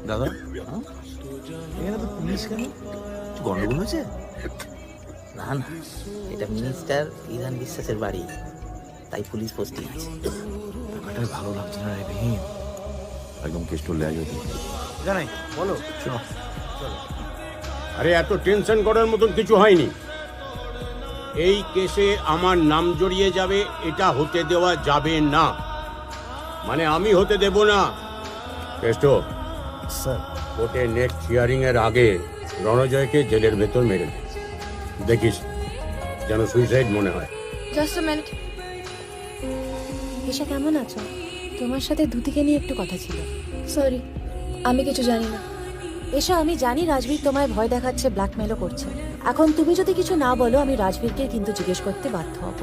দাদা, এখানে তো পুলিশ কেন? গন্ডগোল হয়েছে? না না, এটা মিনিস্টার ইরান বিশ্বাসের বাড়ি, তাই পুলিশ পোস্টিং আছে। ব্যাপারটা ভালো লাগছে না রে ভীম। একদম কেষ্ট লেগে যেত। জানাই বলো, শোনো। আরে এত টেনশন করার মতন কিছু হয়নি। এই কেসে আমার নাম জড়িয়ে যাবে, এটা হতে দেওয়া যাবে না। মানে আমি হতে দেব না। কেষ্ট, স্যার, কোর্টে নেক্সট হিয়ারিং এর আগে রণজয়কে জেলের ভেতর মেরে দে। দেখিস যেন সুইসাইড মনে হয়। Just a minute. এসা কেমন আছো? তোমার সাথে ধুতিকে নিয়ে একটু কথা ছিল। সরি, আমি কিছু জানি না। এসা, আমি জানি রাজবীর তোমায় ভয় দেখাচ্ছে, ব্ল্যাকমেলও করছে। এখন তুমি যদি কিছু না বলো, আমি রাজবীরকে কিন্তু জিজ্ঞেস করতে বাধ্য হব।